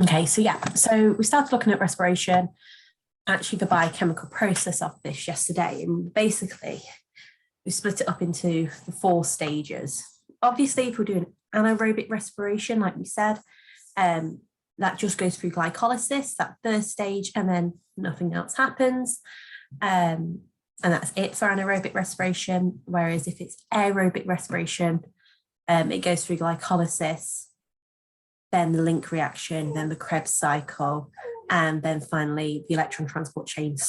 Okay, so yeah, so we started looking at respiration, actually the biochemical process of this yesterday, and basically we split it up into the 4 stages. Obviously, if we're doing anaerobic respiration, like we said, that just goes through glycolysis, that first stage, and then nothing else happens. And that's it for anaerobic respiration. Whereas if it's aerobic respiration, it goes through glycolysis, then the link reaction, then the Krebs cycle, and then finally the electron transport chain /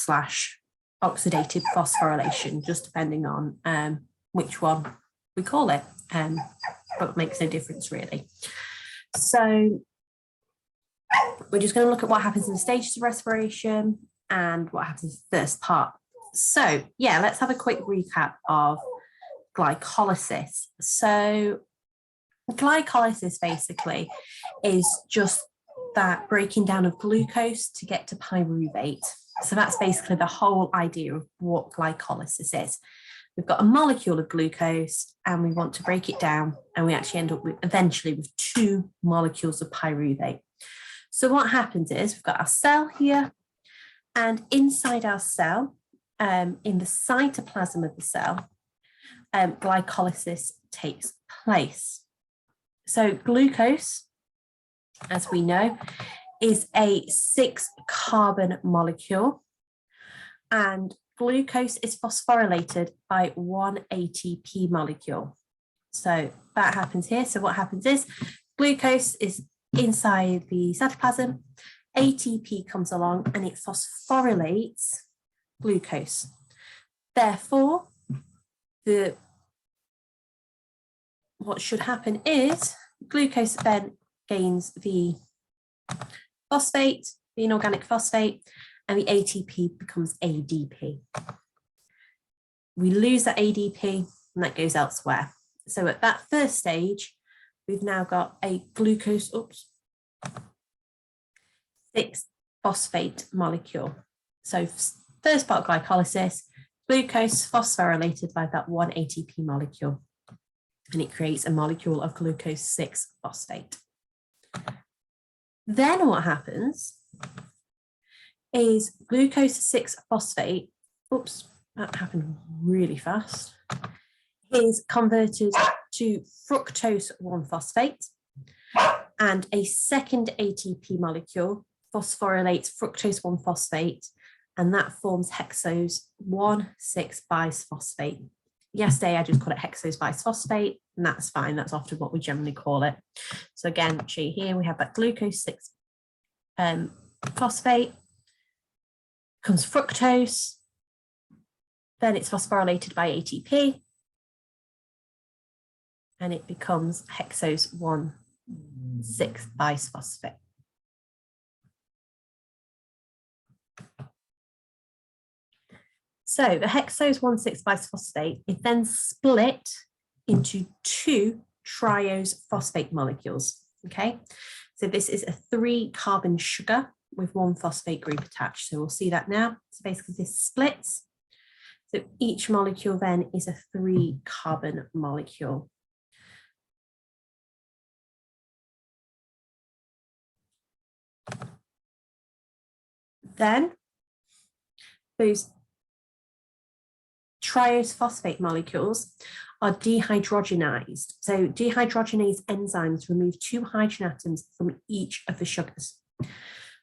oxidative phosphorylation, just depending on which one we call it, but it makes no difference really. So we're just going to look at what happens in the stages of respiration and what happens in the first part. So yeah, let's have a quick recap of glycolysis. So glycolysis basically is just that breaking down of glucose to get to pyruvate. So that's basically the whole idea of what glycolysis is. We've got a molecule of glucose and we want to break it down, and we actually end up with eventually with 2 molecules of pyruvate. So what happens is we've got our cell here, and inside our cell, in the cytoplasm of the cell, glycolysis takes place. So glucose, as we know, is a 6-carbon molecule, and glucose is phosphorylated by 1 ATP molecule. So that happens here. So what happens is glucose is inside the cytoplasm, ATP comes along and it phosphorylates glucose. Therefore, what should happen is glucose then gains the phosphate, the inorganic phosphate, and the ATP becomes ADP. We lose that ADP and that goes elsewhere. So at that first stage, we've now got a glucose, 6-phosphate molecule. So first part of glycolysis, glucose phosphorylated by that 1 ATP molecule, and it creates a molecule of glucose 6-phosphate. Then what happens is glucose 6-phosphate, that happened really fast, is converted to fructose 1-phosphate, and a second ATP molecule phosphorylates fructose 1-phosphate, and that forms hexose 1,6-bisphosphate. Yesterday, I just called it hexose bisphosphate, and that's fine. That's often what we generally call it. So again, show you here, we have that glucose 6-phosphate, comes fructose, then it's phosphorylated by ATP, and it becomes hexose 1,6-bisphosphate. So the hexose 1,6-bisphosphate is then split into 2 triose phosphate molecules. Okay, so this is a 3-carbon sugar with 1 phosphate group attached. So we'll see that now. So basically this splits. So each molecule then is a 3-carbon molecule. Then those triose phosphate molecules are dehydrogenized. So dehydrogenase enzymes remove 2 hydrogen atoms from each of the sugars.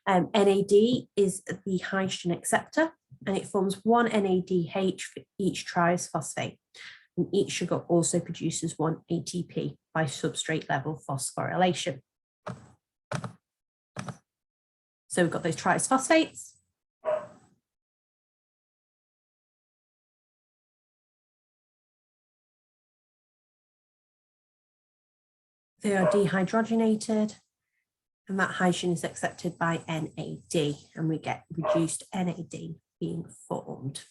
NAD is the hydrogen acceptor, and it forms 1 NADH for each triose phosphate. And each sugar also produces 1 ATP by substrate level phosphorylation. So we've got those triose phosphates. They are dehydrogenated, and that hydrogen is accepted by NAD, and we get reduced NAD being formed.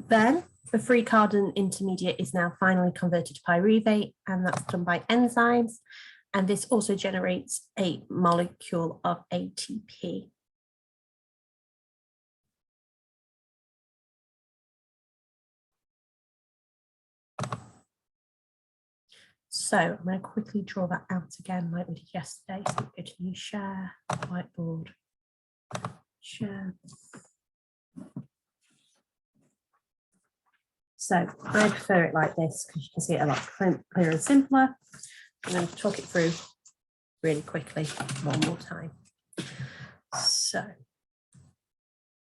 Then the 3-carbon intermediate is now finally converted to pyruvate, and that's done by enzymes, and this also generates a molecule of ATP. So I'm going to quickly draw that out again like we did yesterday. So go to new share, whiteboard, share. So I prefer it like this because you can see it a lot clearer and simpler. I'm going to talk it through really quickly one more time. So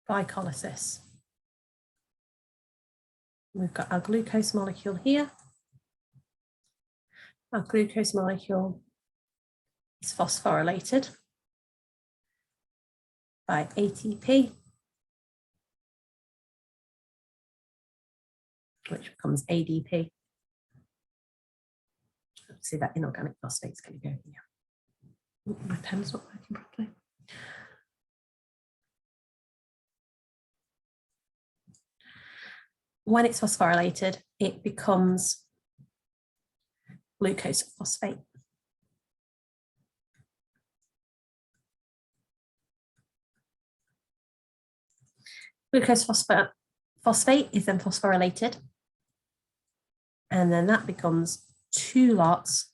glycolysis. We've got our glucose molecule here. Our glucose molecule is phosphorylated by ATP, which becomes ADP. See that inorganic phosphate is going to go here. My pen's not working properly. When it's phosphorylated, it becomes glucose phosphate. Glucose phosphate is then phosphorylated, and then that becomes 2 lots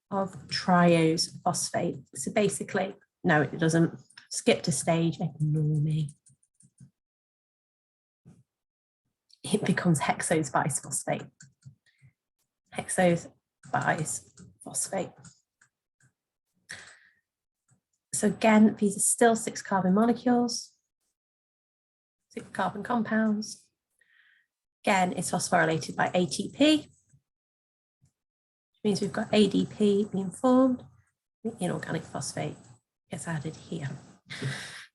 of triose phosphate. So basically, no, it doesn't. Skipped a stage, ignore me. It becomes hexose bisphosphate. Hexose bisphosphate. So again, these are still 6 carbon molecules, 6 carbon compounds. Again, it's phosphorylated by ATP, which means we've got ADP being formed. The inorganic phosphate gets added here.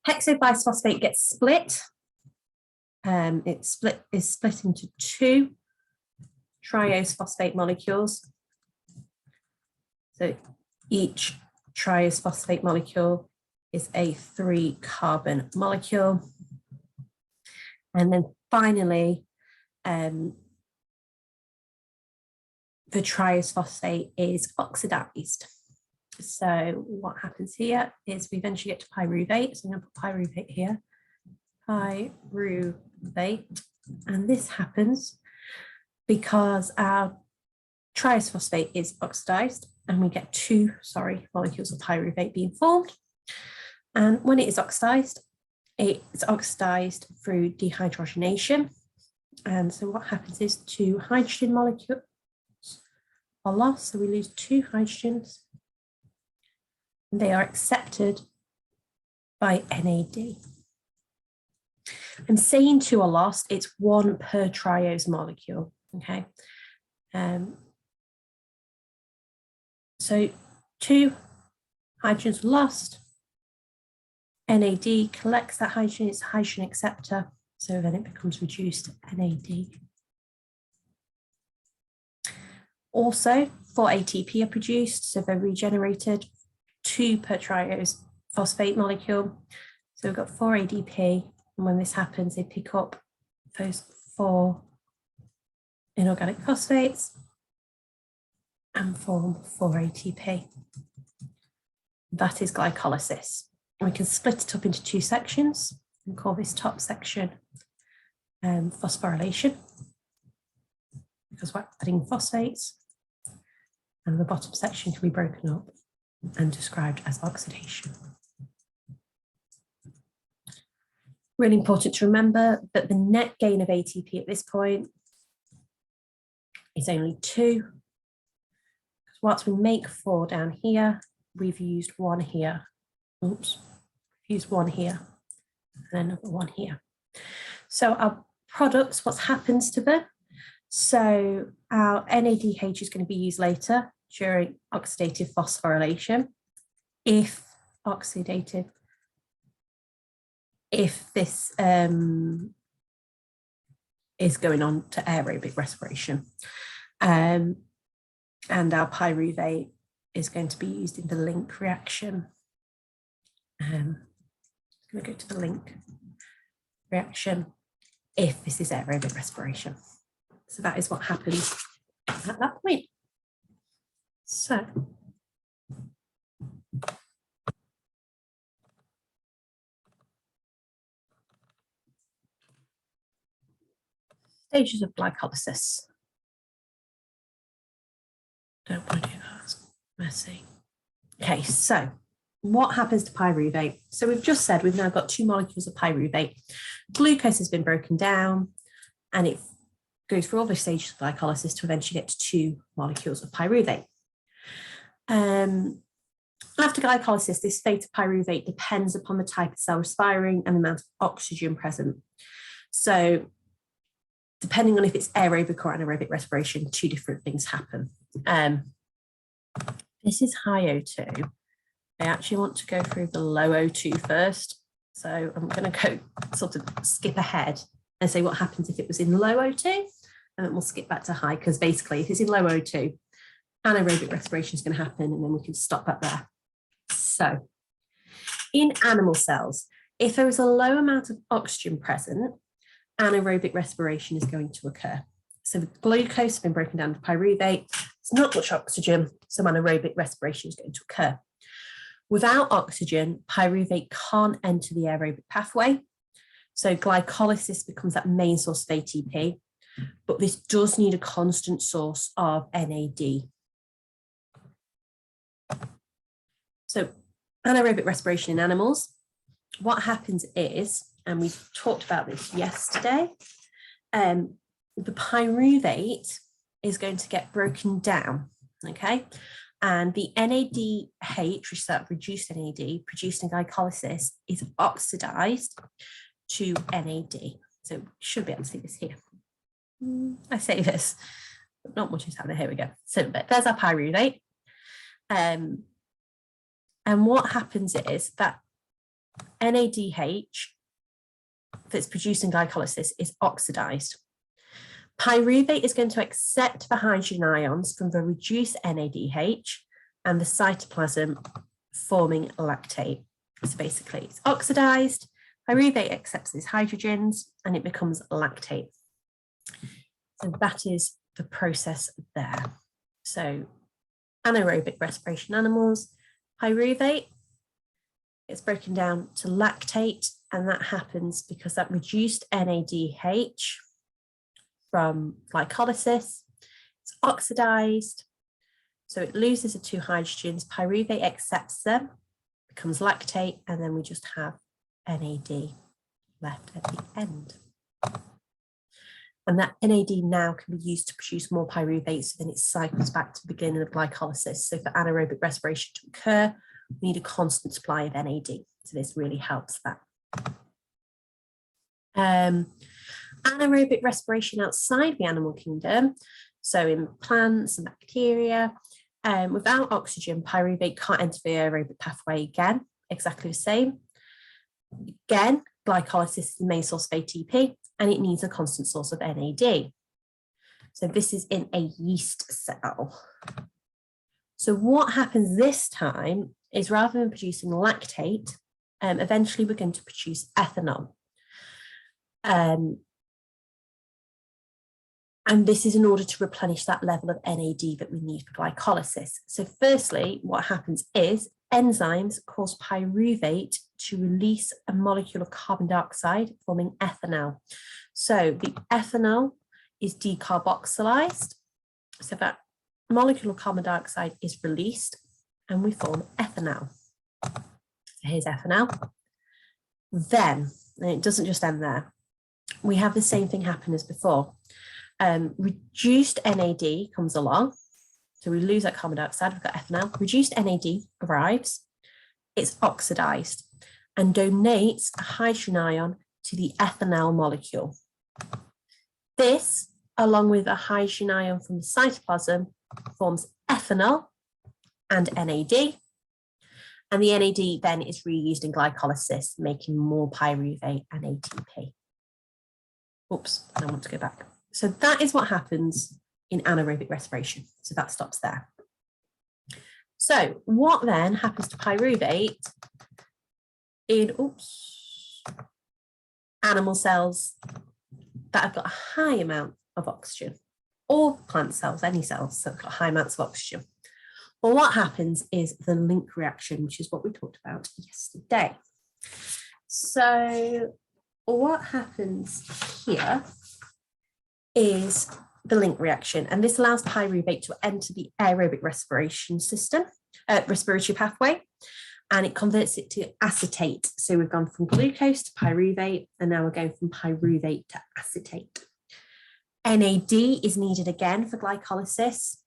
Hexose bisphosphate gets split. It is split into 2 triose phosphate molecules. So each triose phosphate molecule is a 3 carbon molecule. And then finally, the triose phosphate is oxidized. So what happens here is we eventually get to pyruvate. So I'm going to put pyruvate here. Pyruvate. And this happens because our triose phosphate is oxidized and we get 2 molecules of pyruvate being formed. And when it is oxidized, it's oxidized through dehydrogenation. And so what happens is 2 hydrogen molecules are lost. So we lose 2 hydrogens. And they are accepted by NAD. I'm saying 2 are lost. It's 1 per triose molecule. Okay. So 2 hydrogens lost. NAD collects that hydrogen, it's a hydrogen acceptor, so then it becomes reduced to NAD. Also, 4 ATP are produced, so they're regenerated, 2 per triose phosphate molecule. So we've got 4 ADP, and when this happens, they pick up those 4 inorganic phosphates and form 4 ATP. That is glycolysis. We can split it up into 2 sections and call this top section phosphorylation, because we're adding phosphates, and the bottom section can be broken up and described as oxidation. Really important to remember that the net gain of ATP at this point is only 2. Whilst we make 4 down here, we've used 1 here. Oops, used 1 here and another 1 here. So our products, what happens to them? So our NADH is going to be used later during oxidative phosphorylation. If this is going on to aerobic respiration. And our pyruvate is going to be used in the link reaction. I'm going to go to the link reaction if this is aerobic respiration. So that is what happens at that point. So stages of glycolysis. Don't want to do that. It's messy. Okay, so what happens to pyruvate? So we've just said we've now got 2 molecules of pyruvate. Glucose has been broken down and it goes through all the stages of glycolysis to eventually get to 2 molecules of pyruvate. After glycolysis, this state of pyruvate depends upon the type of cell respiring and the amount of oxygen present. So depending on if it's aerobic or anaerobic respiration, 2 different things happen. This is high O2. I actually want to go through the low O2 first. So I'm going to go sort of skip ahead and say what happens if it was in low O2, and then we'll skip back to high, because basically if it's in low O2, anaerobic respiration is going to happen, and then we can stop that there. So in animal cells, if there is a low amount of oxygen present, anaerobic respiration is going to occur. So the glucose has been broken down to pyruvate. It's not much oxygen, so anaerobic respiration is going to occur. Without oxygen, pyruvate can't enter the aerobic pathway. So glycolysis becomes that main source of ATP, but this does need a constant source of NAD. So anaerobic respiration in animals, what happens is, and we talked about this yesterday, the pyruvate is going to get broken down, okay? And the NADH, which is that reduced NAD produced in glycolysis, is oxidized to NAD. So you should be able to see this here. I say this, but not much is happening. Here we go. So there's our pyruvate. And what happens is that NADH that's produced in glycolysis is oxidized. Pyruvate is going to accept the hydrogen ions from the reduced NADH and the cytoplasm, forming lactate. So basically it's oxidized, pyruvate accepts these hydrogens, and it becomes lactate. So that is the process there. So anaerobic respiration animals, pyruvate, it's broken down to lactate, and that happens because that reduced NADH from glycolysis, it's oxidized, so it loses the 2 hydrogens, pyruvate accepts them, becomes lactate, and then we just have NAD left at the end. And that NAD now can be used to produce more pyruvate, so then it cycles back to the beginning of glycolysis. So for anaerobic respiration to occur, we need a constant supply of NAD. So this really helps that. Anaerobic respiration outside the animal kingdom, so in plants and bacteria, without oxygen, pyruvate can't enter the aerobic pathway again, exactly the same. Again, glycolysis is the main source of ATP, and it needs a constant source of NAD. So this is in a yeast cell. So what happens this time is, rather than producing lactate, eventually we're going to produce ethanol. And this is in order to replenish that level of NAD that we need for glycolysis. So firstly, what happens is enzymes cause pyruvate to release a molecule of carbon dioxide, forming ethanol. So the ethanol is decarboxylized. So that molecule of carbon dioxide is released and we form ethanol. So here's ethanol. Then, and it doesn't just end there, we have the same thing happen as before. Reduced NAD comes along. So we lose that carbon dioxide, we've got ethanol. Reduced NAD arrives, it's oxidized and donates a hydrogen ion to the ethanol molecule. This, along with a hydrogen ion from the cytoplasm, forms ethanol and NAD. And the NAD then is reused in glycolysis, making more pyruvate and ATP. Oops, I want to go back. So that is what happens in anaerobic respiration. So that stops there. So what then happens to pyruvate in animal cells that have got a high amount of oxygen, or plant cells, any cells that have got high amounts of oxygen? Well, what happens is the link reaction, which is what we talked about yesterday. So what happens here is the link reaction, and this allows pyruvate to enter the aerobic respiration system, respiratory pathway, and it converts it to acetate. So we've gone from glucose to pyruvate, and now we're going from pyruvate to acetate. NAD is needed again for glycolysis,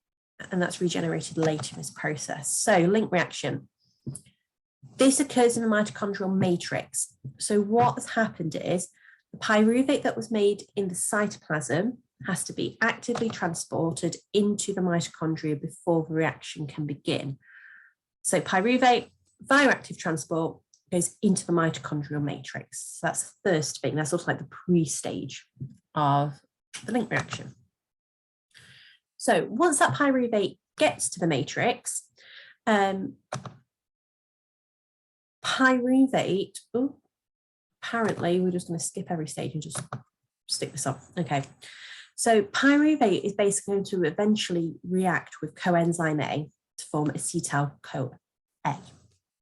and that's regenerated later in this process. So link reaction. This occurs in the mitochondrial matrix. So what has happened is the pyruvate that was made in the cytoplasm has to be actively transported into the mitochondria before the reaction can begin. So pyruvate, via active transport, goes into the mitochondrial matrix. So that's the first thing. That's also like the pre-stage of the link reaction. So once that pyruvate gets to the matrix, pyruvate, apparently we're just going to skip every stage and just stick this on. Okay, so pyruvate is basically going to eventually react with coenzyme A to form acetyl-CoA.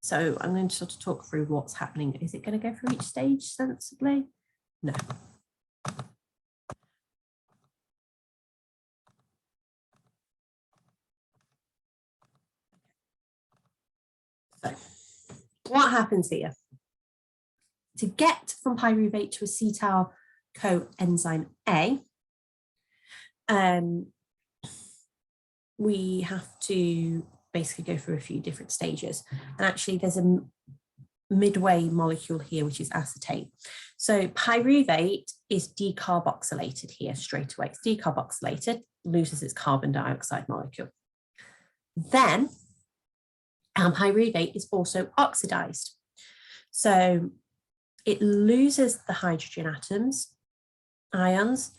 So I'm going to sort of talk through what's happening. Is it going to go through each stage sensibly? No. So what happens here? To get from pyruvate to acetyl coenzyme A, we have to basically go through a few different stages. And actually there's a midway molecule here, which is acetate. So pyruvate is decarboxylated here straight away. It's decarboxylated, loses its carbon dioxide molecule. Then pyruvate is also oxidized. So it loses the hydrogen atoms, ions,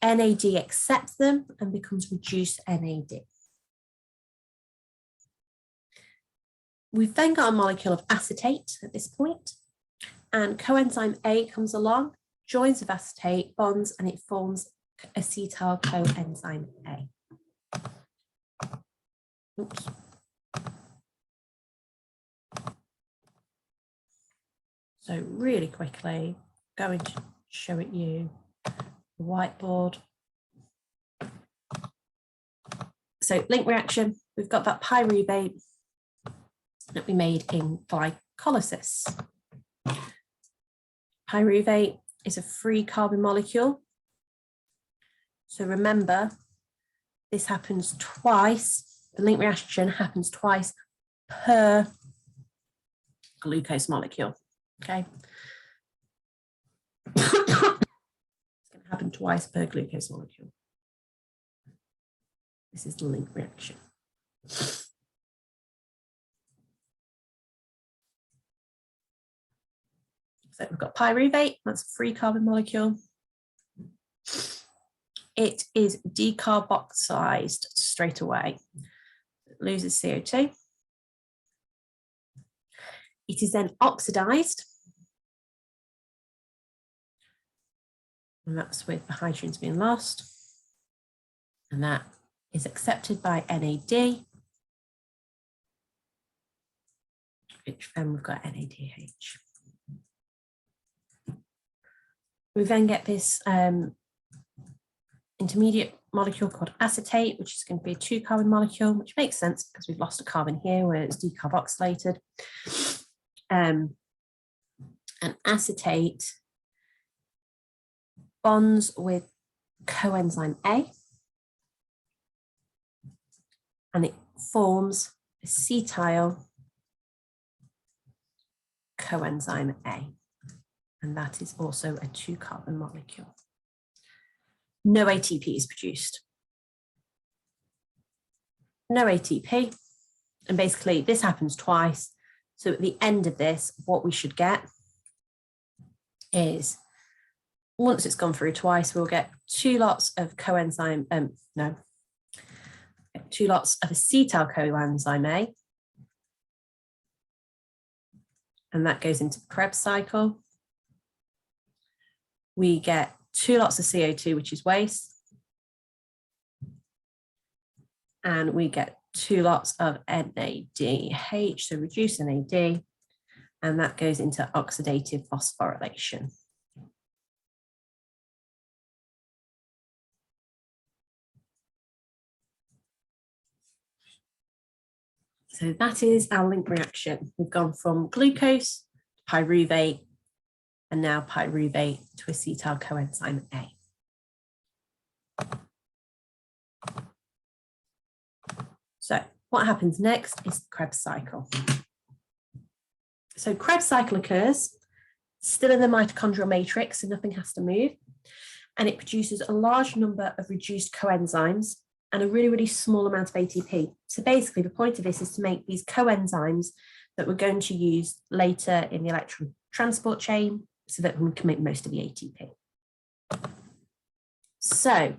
NAD accepts them and becomes reduced NAD. We've then got a molecule of acetate at this point, and coenzyme A comes along, joins with acetate, bonds, and it forms acetyl coenzyme A. Oops. So really quickly, going to show it you the whiteboard. So link reaction, we've got that pyruvate that we made in glycolysis. Pyruvate is a free carbon molecule. So remember, this happens twice. The link reaction happens twice per glucose molecule. Okay. It's going to happen twice per glucose molecule. This is the link reaction. So we've got pyruvate, that's a free carbon molecule. It is decarboxylized straight away. It loses CO2. It is then oxidized. And that's with the hydrogens being lost. And that is accepted by NAD, which then we've got NADH. We then get this intermediate molecule called acetate, which is going to be a 2-carbon molecule, which makes sense because we've lost a carbon here where it's decarboxylated. And acetate bonds with coenzyme A, and it forms acetyl coenzyme A. And that is also a 2-carbon molecule. No ATP is produced. No ATP. And basically this happens twice. So at the end of this, what we should get is, once it's gone through twice, we'll get 2 lots of coenzyme, 2 lots of acetyl coenzyme A. And that goes into the Krebs cycle. We get 2 lots of CO2, which is waste. And we get 2 lots of NADH, so reduced NAD, and that goes into oxidative phosphorylation. So that is our link reaction. We've gone from glucose to pyruvate, and now pyruvate to acetyl coenzyme A. So what happens next is the Krebs cycle. So Krebs cycle occurs, still in the mitochondrial matrix, so nothing has to move, and it produces a large number of reduced coenzymes and a really, really small amount of ATP. So basically the point of this is to make these coenzymes that we're going to use later in the electron transport chain so that we can make most of the ATP. So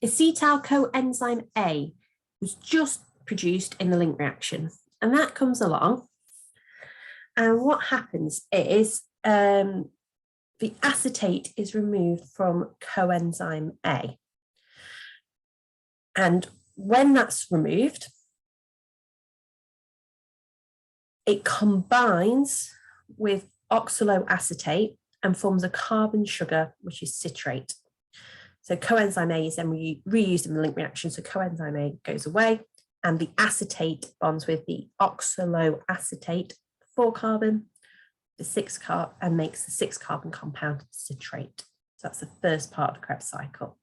acetyl coenzyme A was just produced in the link reaction, and that comes along, and what happens is the acetate is removed from coenzyme A, and when that's removed, it combines with oxaloacetate and forms a carbon sugar, which is citrate. So coenzyme A is then reused in the link reaction, so coenzyme A goes away, and the acetate bonds with the oxaloacetate, 4 carbon, the 6 carbon, and makes the 6 carbon compound citrate. So that's the first part of the Krebs cycle.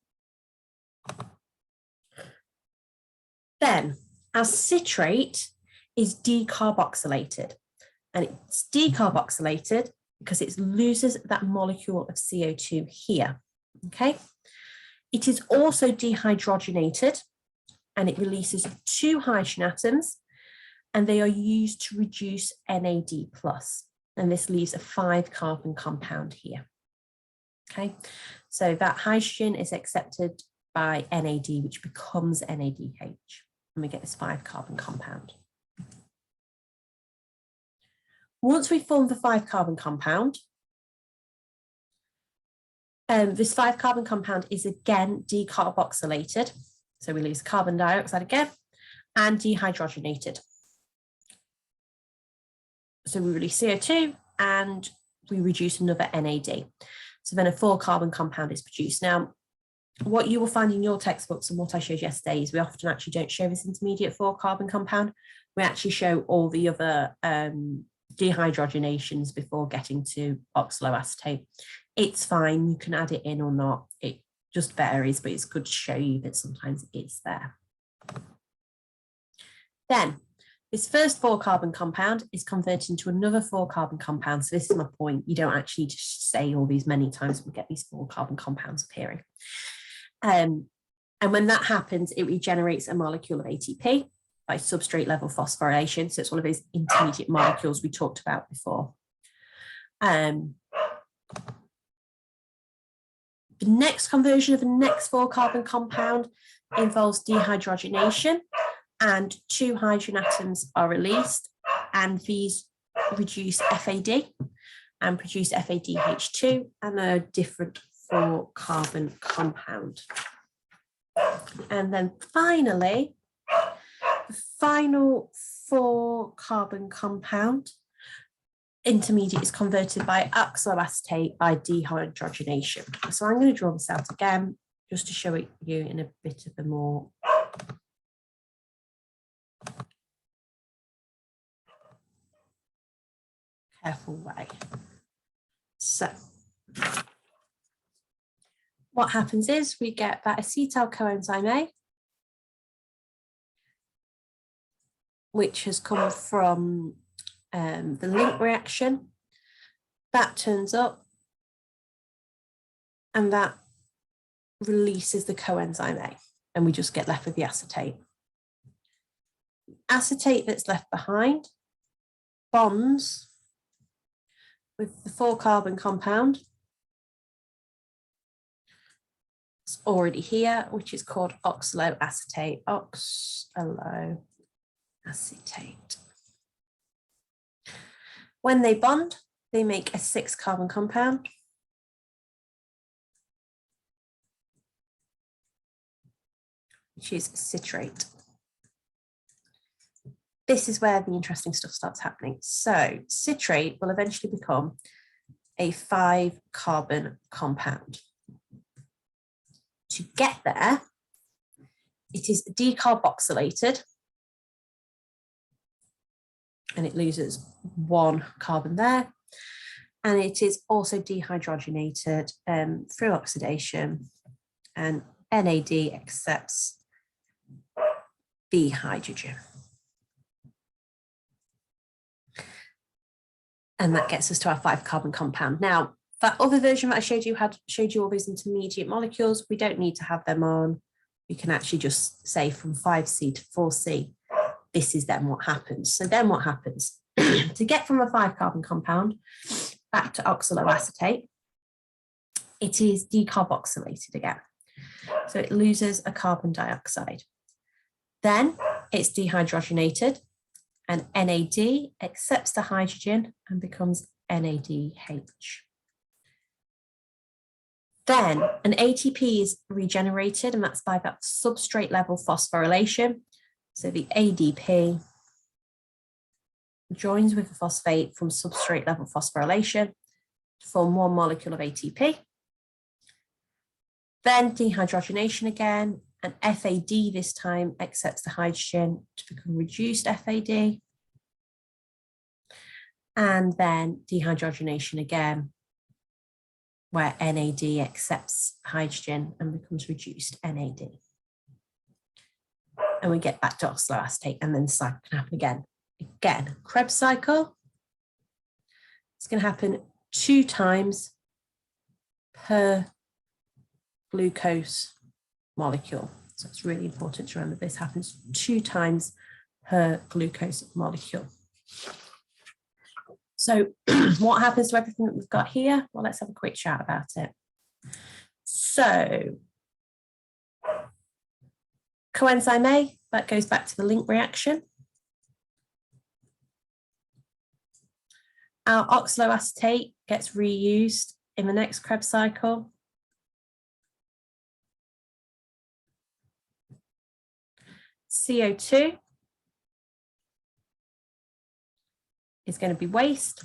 Then our citrate is decarboxylated, and it's decarboxylated because it loses that molecule of CO2 here, okay? It is also dehydrogenated, and it releases 2 hydrogen atoms, and they are used to reduce NAD+, and this leaves a 5 carbon compound here, okay? So that hydrogen is accepted by NAD, which becomes NADH, and we get this 5 carbon compound. Once we form the 5 carbon compound, this 5 carbon compound is again decarboxylated, so we lose carbon dioxide again, and dehydrogenated. So we release CO2 and we reduce another NAD. So then a 4 carbon compound is produced. Now, what you will find in your textbooks and what I showed yesterday is we often actually don't show this intermediate 4 carbon compound. We actually show all the other dehydrogenations before getting to oxaloacetate. It's fine, you can add it in or not. It just varies, but it's good to show you that sometimes it's there. Then this first 4 carbon compound is converted into another 4 carbon compound. So this is my point. You don't actually just say all these many times, we get these 4 carbon compounds appearing. And when that happens, it regenerates a molecule of ATP by substrate level phosphorylation. So it's one of those intermediate molecules we talked about before. The next conversion of the next 4 carbon compound involves dehydrogenation, and 2 hydrogen atoms are released, and these reduce FAD and produce FADH2 and a different 4 carbon compound. And then finally, the final 4 carbon compound intermediate is converted by oxaloacetate by dehydrogenation. So I'm going to draw this out again just to show it you in a bit of a more careful way. So what happens is we get that acetyl coenzyme A, which has come from the link reaction. That turns up and that releases the coenzyme A, and we just get left with the acetate. Acetate that's left behind bonds with the 4 carbon compound. It's already here, which is called oxaloacetate. Oxaloacetate. When they bond, they make a 6 carbon compound. Which is citrate. This is where the interesting stuff starts happening. So citrate will eventually become a 5 carbon compound. To get there, it is decarboxylated and it loses 1 carbon there. And it is also dehydrogenated through oxidation, and NAD accepts the hydrogen. And that gets us to our 5 carbon compound. Now, that other version that I showed you all those intermediate molecules. We don't need to have them on. We can actually just say from 5C to 4C, this is then what happens. So then what happens? To get from a 5 carbon compound back to oxaloacetate, it is decarboxylated again. So it loses a carbon dioxide. Then it's dehydrogenated, and NAD accepts the hydrogen and becomes NADH. Then an ATP is regenerated, and that's by that substrate level phosphorylation. So the ADP joins with the phosphate from substrate level phosphorylation to form 1 molecule of ATP. Then dehydrogenation again, and FAD this time accepts the hydrogen to become reduced FAD. And then dehydrogenation again, where NAD accepts hydrogen and becomes reduced NAD. And we get back to oxaloacetate, and then the cycle can happen again. Again, Krebs cycle. It's going to happen 2 times per glucose molecule. So it's really important to remember this happens 2 times per glucose molecule. So what happens to everything that we've got here? Well, let's have a quick chat about it. So coenzyme A, that goes back to the link reaction. Our oxaloacetate gets reused in the next Krebs cycle. CO2 is going to be waste.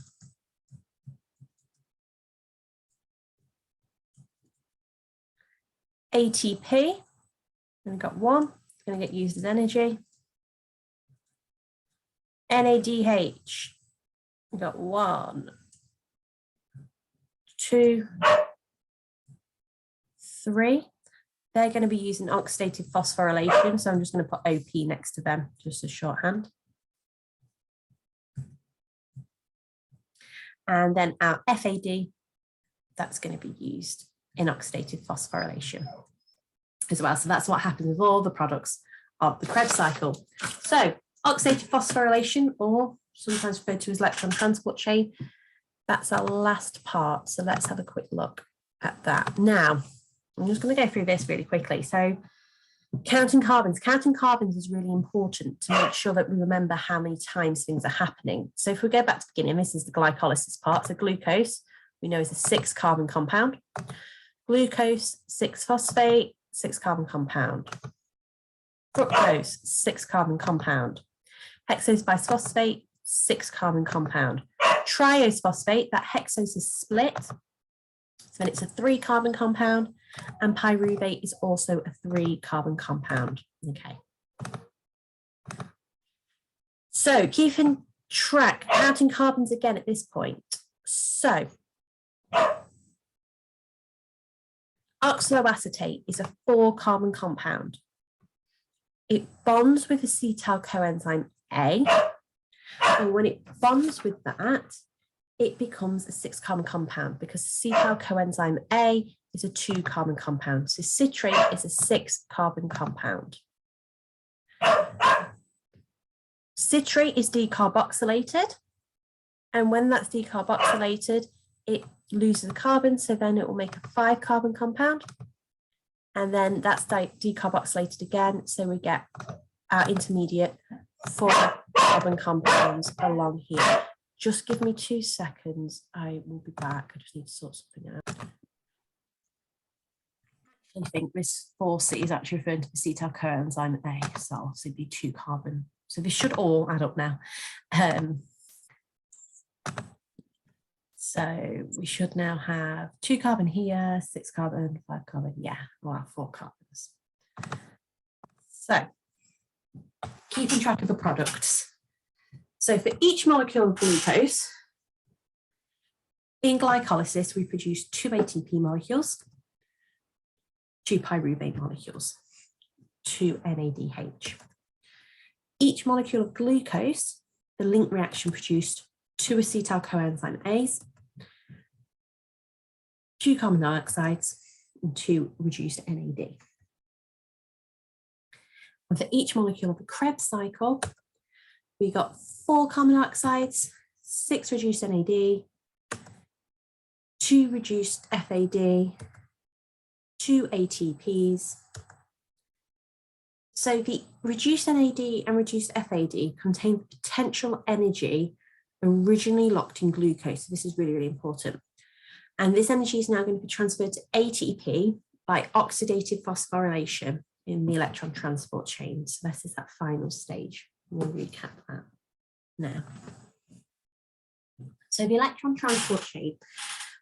ATP, we've got 1, it's going to get used as energy. NADH, we've got 1, 2, 3. They're going to be using oxidative phosphorylation, so I'm just going to put OP next to them, just as shorthand. And then our FAD, that's going to be used in oxidative phosphorylation as well. So that's what happens with all the products of the Krebs cycle. So oxidative phosphorylation, or sometimes referred to as electron transport chain, that's our last part. So let's have a quick look at that. Now, I'm just going to go through this really quickly. So counting carbons is really important to make sure that we remember how many times things are happening. So if we go back to the beginning, this is the glycolysis part. So glucose, we know is a 6 carbon compound. Glucose, 6 phosphate, 6 carbon compound. Fructose, 6 carbon compound. Hexose bisphosphate, 6 carbon compound. Triose phosphate, that hexose is split, so then it's a 3 carbon compound. And pyruvate is also a 3 carbon compound. Okay. So keeping track, counting carbons again at this point. So oxaloacetate is a 4 carbon compound. It bonds with acetyl coenzyme A. And when it bonds with that, it becomes a 6 carbon compound because acetyl coenzyme A is a 2 carbon compound. So citrate is a 6 carbon compound. Citrate is decarboxylated. And when that's decarboxylated, it loses a carbon. So then it will make a 5 carbon compound. And then that's decarboxylated again. So we get our intermediate 4 carbon compounds along here. Just give me 2 seconds. I will be back. I just need to sort something out. I think this 4C is actually referring to acetyl coenzyme A, so I'll simply 2 carbon. So this should all add up now. So we should now have 2 carbon here, 6 carbon, 5 carbon, yeah, well, 4 carbons. So keeping track of the products. So for each molecule of glucose, in glycolysis, we produce 2 ATP molecules, 2 pyruvate molecules, 2 NADH. Each molecule of glucose, the link reaction produced 2 acetyl coenzyme A's, 2 carbon dioxides, and 2 reduced NAD. And for each molecule of the Krebs cycle, we got 4 carbon dioxides, 6 reduced NAD, 2 reduced FAD, 2 ATPs. So the reduced NAD and reduced FAD contain potential energy originally locked in glucose. So this is really, really important. And this energy is now going to be transferred to ATP by oxidative phosphorylation in the electron transport chain. So this is that final stage. We'll recap that now. So the electron transport chain,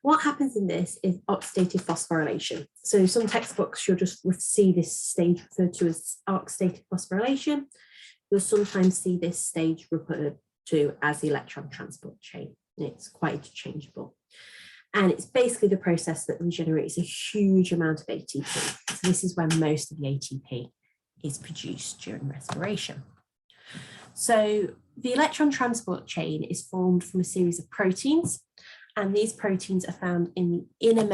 what happens in this is oxidative phosphorylation. So some textbooks, you'll just see this stage referred to as oxidative phosphorylation. You'll sometimes see this stage referred to as the electron transport chain. It's quite interchangeable. And it's basically the process that regenerates a huge amount of ATP. So this is when most of the ATP is produced during respiration. So the electron transport chain is formed from a series of proteins, and these proteins are found in the inner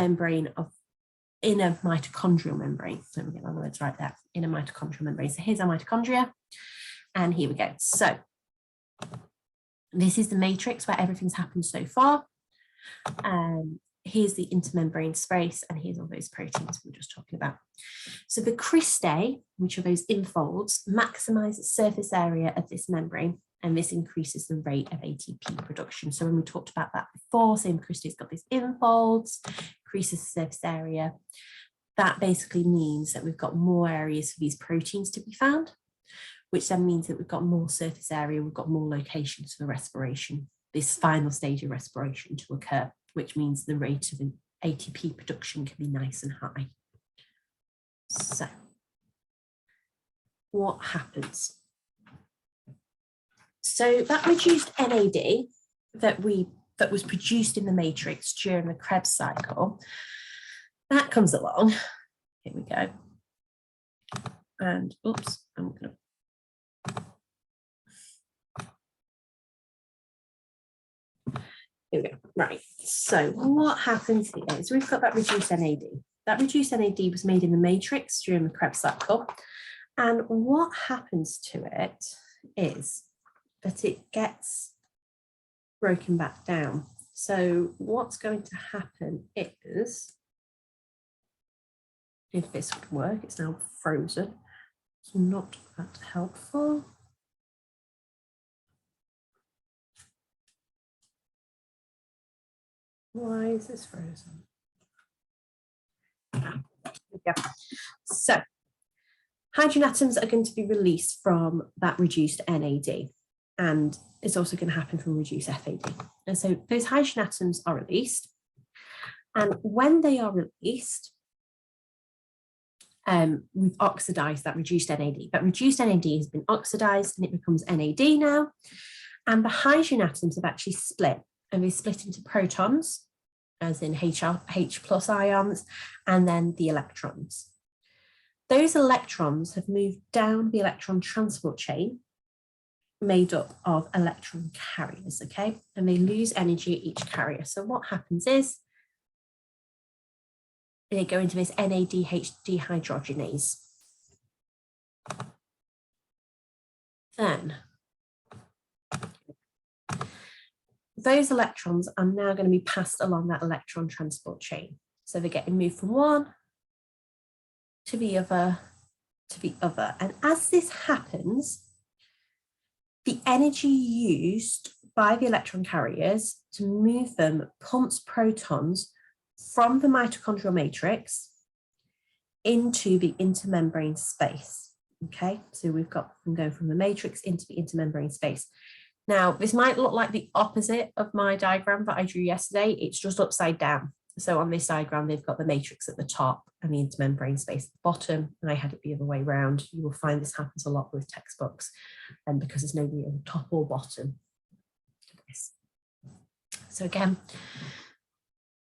mitochondrial membrane. So let me get my words right there, inner mitochondrial membrane. So here's our mitochondria, and here we go. So this is the matrix where everything's happened so far. Here's the intermembrane space, and here's all those proteins we were just talking about. So the cristae, which are those infolds, maximize the surface area of this membrane, and this increases the rate of ATP production. So when we talked about that before, same cristae's got these infolds, increases the surface area. That basically means that we've got more areas for these proteins to be found, which then means that we've got more surface area, we've got more locations for respiration, this final stage of respiration to occur, which means the rate of ATP production can be nice and high. So what happens? So that reduced NAD that was produced in the matrix during the Krebs cycle, that comes along. Here we go. And oops, I'm going to. Here we go. Right. So what happens here is we've got that reduced NAD. That reduced NAD was made in the matrix during the Krebs cycle. And what happens to it is that it gets broken back down. So what's going to happen is, if this would work, it's now frozen. It's not that helpful. Why is this frozen? Yeah. So hydrogen atoms are going to be released from that reduced NAD, and it's also going to happen from reduced FAD. And so those hydrogen atoms are released, and when they are released, we've oxidized that reduced NAD. But reduced NAD has been oxidized and it becomes NAD now, and the hydrogen atoms have actually split. And they split into protons, as in H plus ions, and then the electrons. Those electrons have moved down the electron transport chain, made up of electron carriers, okay? And they lose energy at each carrier. So what happens is, they go into this NADH dehydrogenase. Then, those electrons are now going to be passed along that electron transport chain. So they're getting moved from one to the other to the other. And as this happens, the energy used by the electron carriers to move them pumps protons from the mitochondrial matrix into the intermembrane space. Okay, so we've got them going from the matrix into the intermembrane space. Now, this might look like the opposite of my diagram that I drew yesterday. It's just upside down. So on this diagram, they've got the matrix at the top and the intermembrane space at the bottom, and I had it the other way around. You will find this happens a lot with textbooks, and because there's nobody on top or bottom, So again,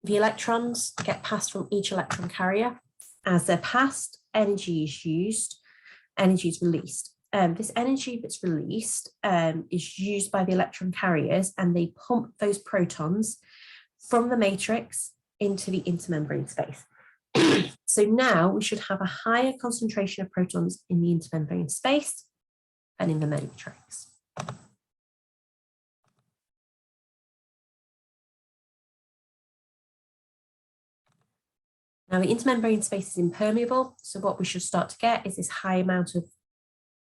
the electrons get passed from each electron carrier. As they're passed, energy is used, energy is released. This energy that's released is used by the electron carriers, and they pump those protons from the matrix into the intermembrane space. So now we should have a higher concentration of protons in the intermembrane space than in the matrix. Now the intermembrane space is impermeable, so what we should start to get is this high amount of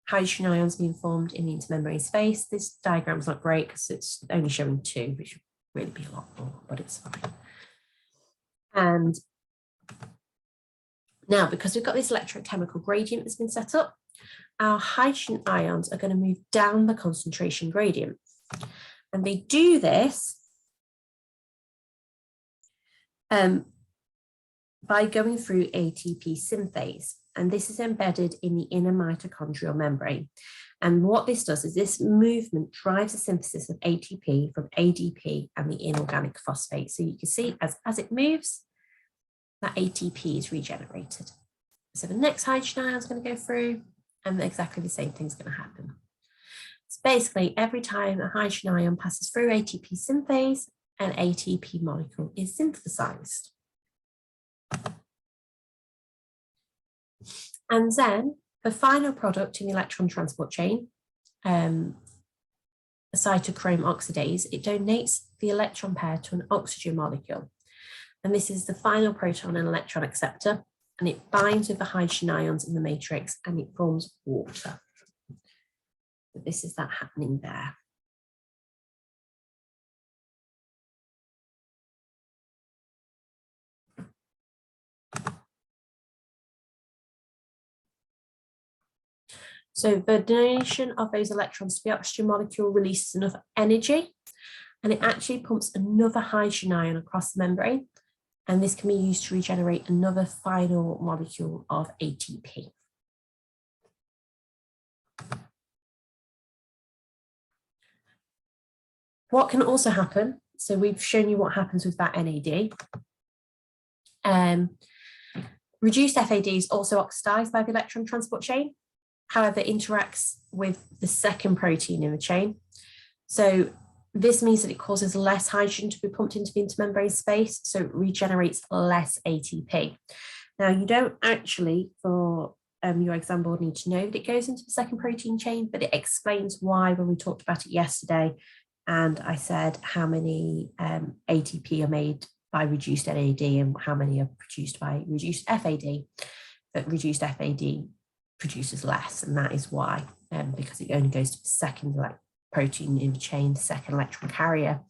hydrogen ions being formed in the intermembrane space. This diagram's not great because it's only showing 2, which should really be a lot more, but it's fine. And now, because we've got this electrochemical gradient that's been set up, our hydrogen ions are going to move down the concentration gradient. And they do this by going through ATP synthase. And this is embedded in the inner mitochondrial membrane. And what this does is this movement drives the synthesis of ATP from ADP and the inorganic phosphate. So you can see as it moves, that ATP is regenerated. So the next hydrogen ion is going to go through, and exactly the same thing's going to happen. So basically, every time a hydrogen ion passes through ATP synthase, an ATP molecule is synthesized. And then the final product in the electron transport chain, a cytochrome oxidase, it donates the electron pair to an oxygen molecule. And this is the final proton and electron acceptor, and it binds with the hydrogen ions in the matrix and it forms water. So this is that happening there. So the donation of those electrons to the oxygen molecule releases enough energy, and it actually pumps another hydrogen ion across the membrane, and this can be used to regenerate another final molecule of ATP. What can also happen, so we've shown you what happens with that NAD. Reduced FAD is also oxidized by the electron transport chain. However, it interacts with the second protein in the chain. So this means that it causes less hydrogen to be pumped into the intermembrane space, so it regenerates less ATP. Now, you don't actually, for your exam board, need to know that it goes into the second protein chain, but it explains why when we talked about it yesterday, and I said how many ATP are made by reduced NAD and how many are produced by reduced FAD, but reduced FAD produces less, and that is why, because it only goes to the second protein in the chain, the second electron carrier.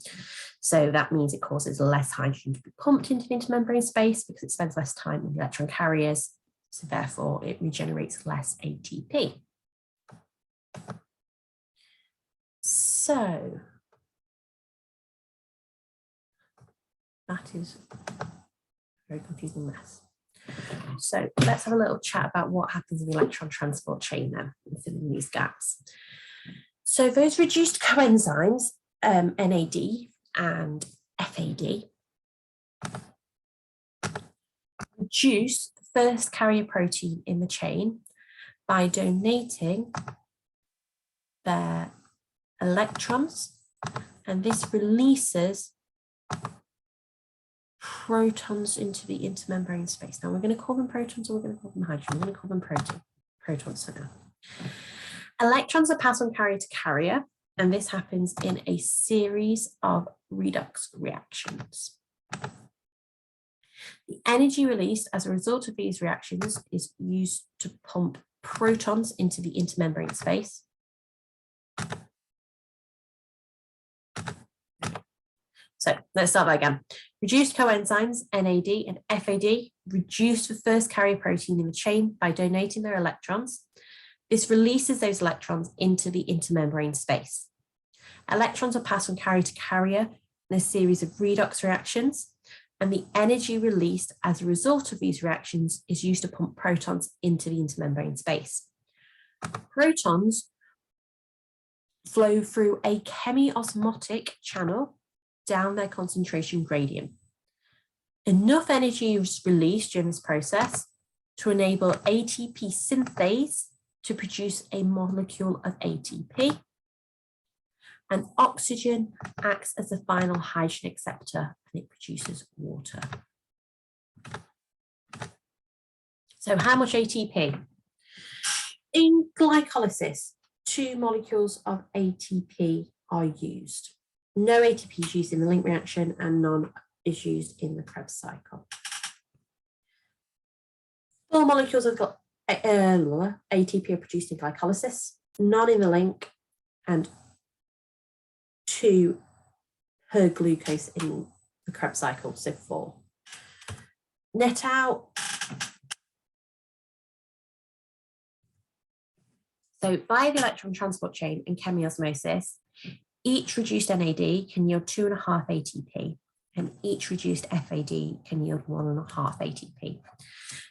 So that means it causes less hydrogen to be pumped into the intermembrane space because it spends less time in the electron carriers. So therefore, it regenerates less ATP. So that is a very confusing mess. So let's have a little chat about what happens in the electron transport chain then, and fill in these gaps. So those reduced coenzymes, NAD and FAD, reduce the first carrier protein in the chain by donating their electrons, and this releases protons into the intermembrane space. Now we're going to call them protons, or we're going to call them hydrogen. We're going to call them protons for now. Electrons are passed from carrier to carrier, and this happens in a series of redox reactions. The energy released as a result of these reactions is used to pump protons into the intermembrane space. So let's start that again. Reduced coenzymes, NAD and FAD, reduce the first carrier protein in the chain by donating their electrons. This releases those electrons into the intermembrane space. Electrons are passed from carrier to carrier in a series of redox reactions, and the energy released as a result of these reactions is used to pump protons into the intermembrane space. Protons flow through a chemiosmotic channel down their concentration gradient. Enough energy is released during this process to enable ATP synthase to produce a molecule of ATP. And oxygen acts as the final hydrogen acceptor and it produces water. So how much ATP? In glycolysis, 2 molecules of ATP are used. No ATP is used in the link reaction and none is used in the Krebs cycle. 4 molecules of ATP are produced in glycolysis, none in the link, and 2 per glucose in the Krebs cycle, so 4. Net out. So by the electron transport chain and chemiosmosis, each reduced NAD can yield 2.5 ATP, and each reduced FAD can yield 1.5 ATP.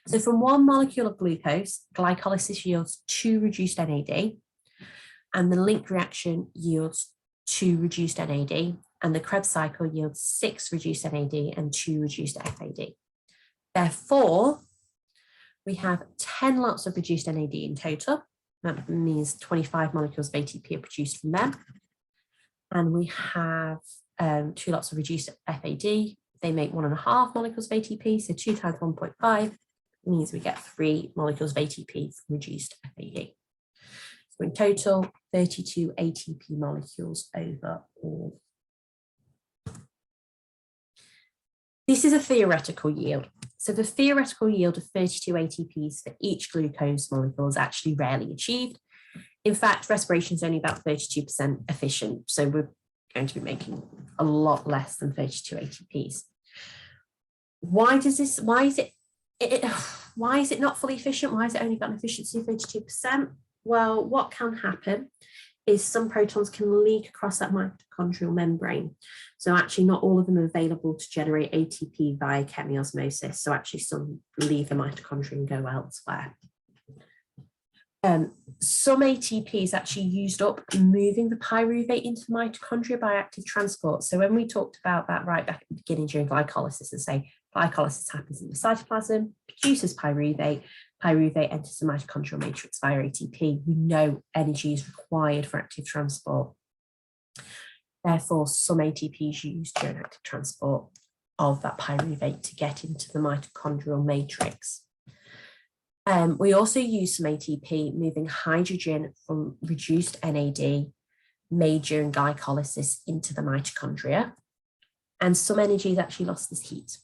So from 1 molecule of glucose, glycolysis yields 2 reduced NAD, and the link reaction yields 2 reduced NAD, and the Krebs cycle yields 6 reduced NAD and 2 reduced FAD. Therefore, we have 10 lots of reduced NAD in total. That means 25 molecules of ATP are produced from them. And we have 2 lots of reduced FAD. They make 1.5 molecules of ATP, so 2 times 1.5 means we get 3 molecules of ATP from reduced FAD. So in total, 32 ATP molecules overall. This is a theoretical yield. So the theoretical yield of 32 ATPs for each glucose molecule is actually rarely achieved. In fact, respiration is only about 32% efficient. So we're going to be making a lot less than 32 ATPs. Why is it not fully efficient? Why has it only got an efficiency of 32%? Well, what can happen is some protons can leak across that mitochondrial membrane. So actually not all of them are available to generate ATP via chemiosmosis. So actually some leave the mitochondria and go elsewhere. Some ATP is actually used up moving the pyruvate into the mitochondria by active transport. So when we talked about that right back at the beginning during glycolysis and say glycolysis happens in the cytoplasm, produces pyruvate, pyruvate enters the mitochondrial matrix via ATP, we know energy is required for active transport. Therefore, some ATP is used during active transport of that pyruvate to get into the mitochondrial matrix. We also use some ATP moving hydrogen from reduced NAD made during glycolysis into the mitochondria. And some energy is actually lost as heat.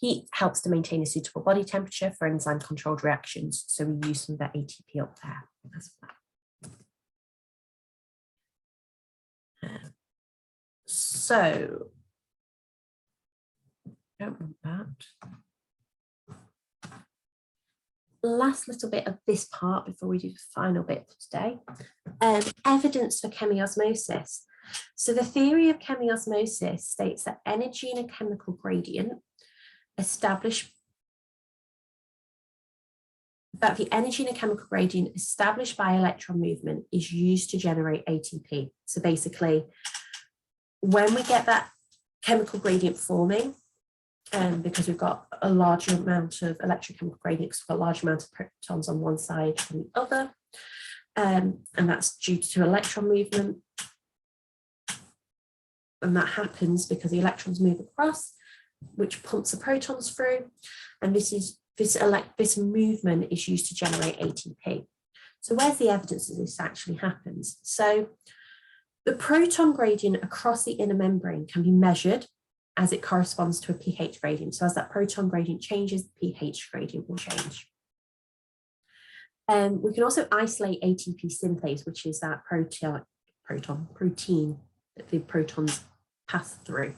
Heat helps to maintain a suitable body temperature for enzyme-controlled reactions, so we use some of that ATP up there as well. So, don't want that. Last little bit of this part before we do the final bit for today. Evidence for chemiosmosis. So the theory of chemiosmosis states that energy in a chemical gradient established by electron movement is used to generate ATP. So basically, when we get that chemical gradient forming, because we've got a large amount of electrochemical gradients, we've got a large amount of protons on one side and the other, and that's due to electron movement. And that happens because the electrons move across, which pumps the protons through, and this movement is used to generate ATP. So where's the evidence that this actually happens? So the proton gradient across the inner membrane can be measured as it corresponds to a pH gradient. So as that proton gradient changes, the pH gradient will change. We can also isolate ATP synthase, which is that protein that the protons pass through.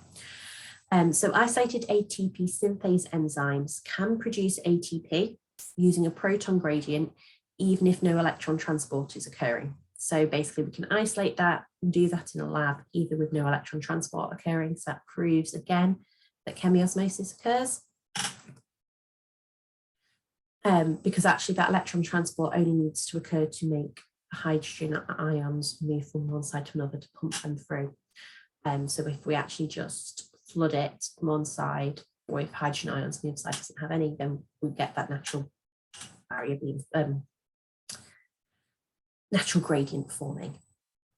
So isolated ATP synthase enzymes can produce ATP using a proton gradient, even if no electron transport is occurring. So basically we can isolate that and do that in a lab, either with no electron transport occurring. So that proves again that chemiosmosis occurs. Because actually that electron transport only needs to occur to make hydrogen ions move from one side to another to pump them through. So if we actually just flood it from one side with hydrogen ions and the other side doesn't have any, then we get that natural barrier being natural gradient forming.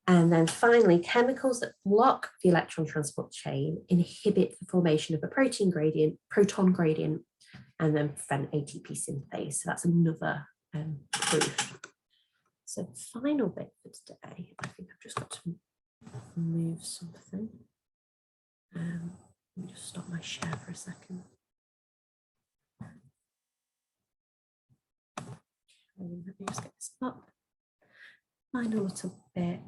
And then finally, chemicals that block the electron transport chain inhibit the formation of a proton gradient, and then prevent ATP synthase. So that's another proof. So the final bit for today, I think I've just got to move something. Let me just stop my share for a second. Let me just get this up. Final little bit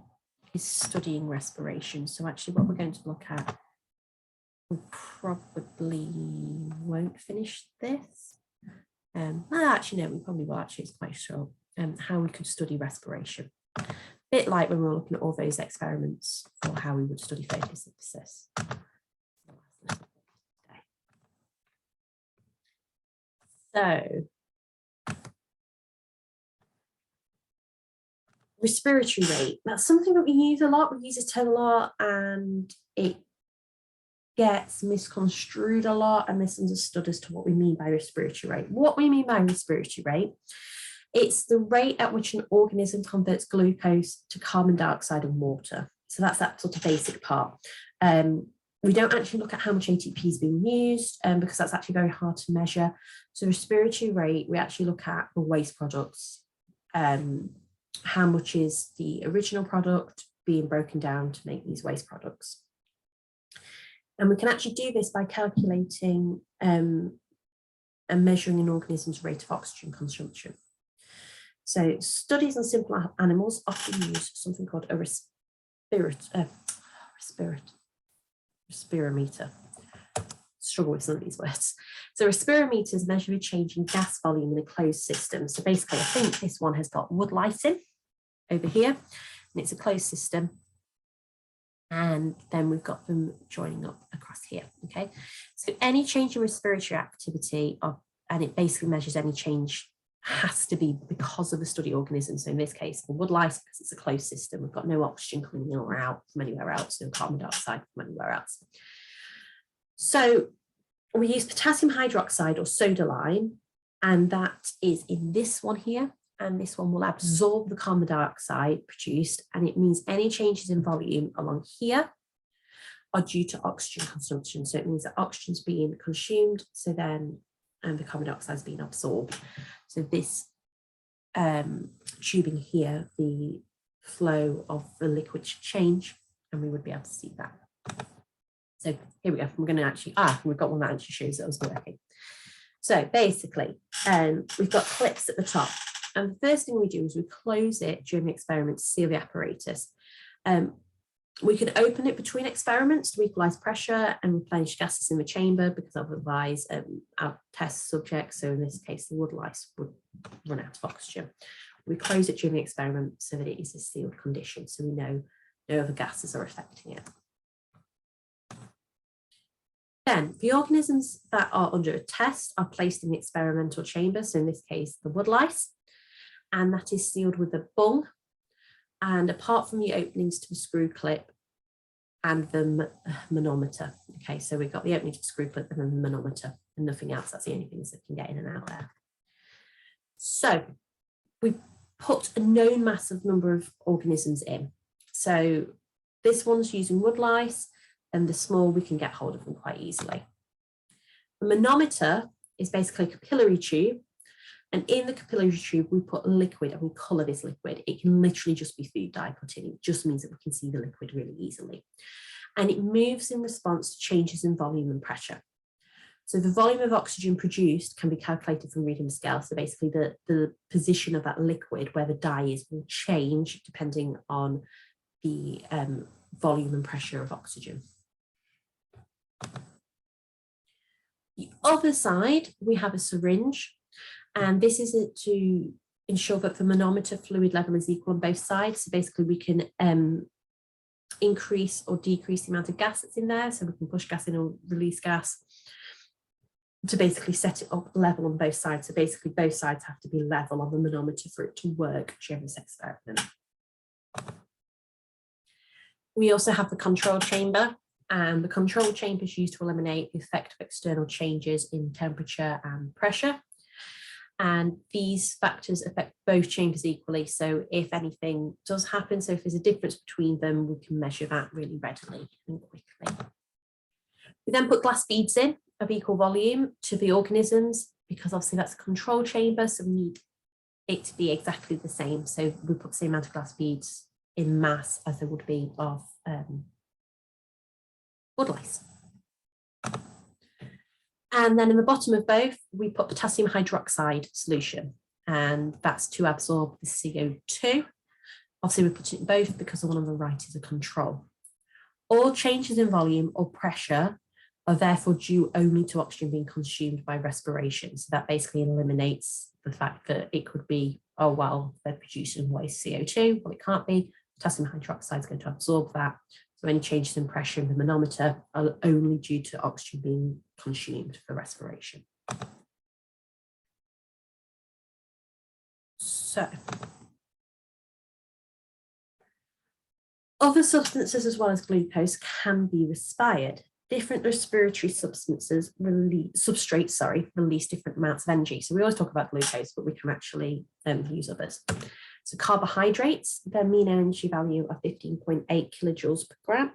is studying respiration. So actually what we're going to look at, we probably won't finish this. Actually, no, we probably will. Actually, it's quite short. How we could study respiration. A bit like when we were looking at all those experiments for how we would study photosynthesis. So, respiratory rate, that's something that we use a lot. We use this term a lot, and it gets misconstrued a lot and misunderstood as to what we mean by respiratory rate. What we mean by respiratory rate, it's the rate at which an organism converts glucose to carbon dioxide and water. So that's that sort of basic part. We don't actually look at how much ATP is being used because that's actually very hard to measure. So respiratory rate, we actually look at the waste products. How much is the original product being broken down to make these waste products? And we can actually do this by calculating and measuring an organism's rate of oxygen consumption. So studies on simple animals often use something called a respirometer. Struggle with some of these words. So respirometers measure a change in gas volume in a closed system. So basically, I think this one has got wood lighting over here, and it's a closed system. And then we've got them joining up across here, okay? So any change in respiratory activity, and it basically measures any change, has to be because of a study organism. So in this case, the wood lice, because it's a closed system, we've got no oxygen coming in or out from anywhere else, no carbon dioxide from anywhere else. So we use potassium hydroxide or soda lime, and that is in this one here, and this one will absorb the carbon dioxide produced, and it means any changes in volume along here are due to oxygen consumption. So it means that oxygen's being consumed, so then the carbon dioxide is being absorbed. So this tubing here, the flow of the liquid should change, and we would be able to see that. So here we go. We're going to actually, we've got one that actually shows that it was working. So basically, we've got clips at the top. And the first thing we do is we close it during the experiment to seal the apparatus. We can open it between experiments to equalize pressure and replenish gases in the chamber, because otherwise our test subjects, so in this case the wood lice, would run out of oxygen. We close it during the experiment so that it is a sealed condition, so we know no other gases are affecting it. Then the organisms that are under a test are placed in the experimental chamber, so in this case the wood lice, and that is sealed with a bung. And apart from the openings to the screw clip and the manometer, okay, so we've got the opening to the screw clip and then the manometer and nothing else. That's the only things that can get in and out there. So we put a known massive number of organisms in. So this one's using wood lice, and the small, we can get hold of them quite easily. The manometer is basically a capillary tube. And in the capillary tube, we put liquid and we colour this liquid. It can literally just be food dye put in. It just means that we can see the liquid really easily. And it moves in response to changes in volume and pressure. So the volume of oxygen produced can be calculated from reading the scale. So basically the position of that liquid where the dye is will change depending on the volume and pressure of oxygen. The other side, we have a syringe. And this is to ensure that the manometer fluid level is equal on both sides. So basically we can increase or decrease the amount of gas that's in there. So we can push gas in or release gas to basically set it up level on both sides. So basically both sides have to be level on the manometer for it to work during this experiment. We also have the control chamber, and the control chamber is used to eliminate the effect of external changes in temperature and pressure. And these factors affect both chambers equally. So if anything does happen, so if there's a difference between them, we can measure that really readily and quickly. We then put glass beads in of equal volume to the organisms, because obviously that's a control chamber, so we need it to be exactly the same. So we put the same amount of glass beads in mass as there would be of blood lice. And then in the bottom of both, we put potassium hydroxide solution, and that's to absorb the CO2. Obviously, we put it in both because the one on the right is a control. All changes in volume or pressure are therefore due only to oxygen being consumed by respiration. So that basically eliminates the fact that it could be, oh, well, they're producing waste CO2. Well, it can't be. Potassium hydroxide is going to absorb that. So any changes in pressure in the manometer are only due to oxygen being consumed for respiration. So, other substances as well as glucose can be respired. Different respiratory substances release different amounts of energy. So we always talk about glucose, but we can actually use others. So carbohydrates, their mean energy value of 15.8 kilojoules per gram.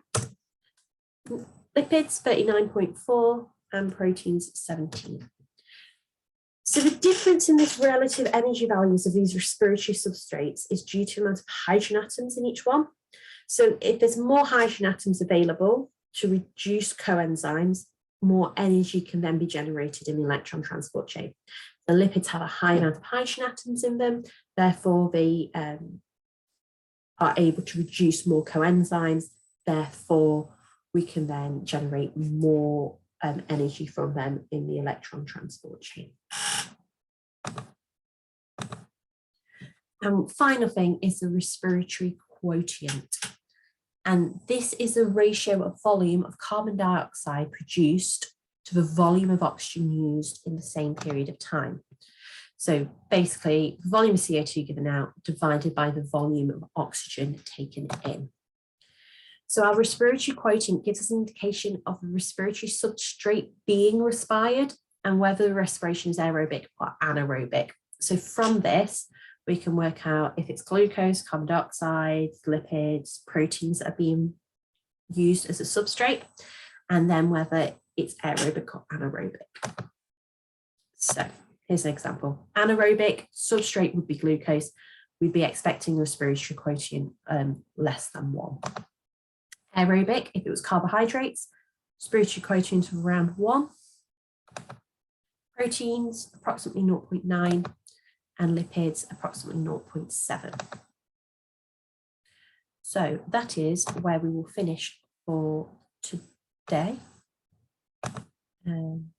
Lipids, 39.4, and proteins, 17. So the difference in this relative energy values of these respiratory substrates is due to the amount of hydrogen atoms in each one. So if there's more hydrogen atoms available to reduce coenzymes, more energy can then be generated in the electron transport chain. The lipids have a high amount of hydrogen atoms in them, therefore they are able to reduce more coenzymes, therefore we can then generate more energy from them in the electron transport chain. And final thing is the respiratory quotient. And this is the ratio of volume of carbon dioxide produced to the volume of oxygen used in the same period of time. So basically, the volume of CO2 given out divided by the volume of oxygen taken in. So our respiratory quotient gives us an indication of the respiratory substrate being respired and whether the respiration is aerobic or anaerobic. So from this, we can work out if it's glucose, carbon dioxide, lipids, proteins that are being used as a substrate, and then whether it's aerobic or anaerobic. So here's an example. Anaerobic substrate would be glucose. We'd be expecting a respiratory quotient less than 1. Aerobic, if it was carbohydrates, respiratory quotient of around 1. Proteins, approximately 0.9. And lipids, approximately 0.7. So that is where we will finish for today.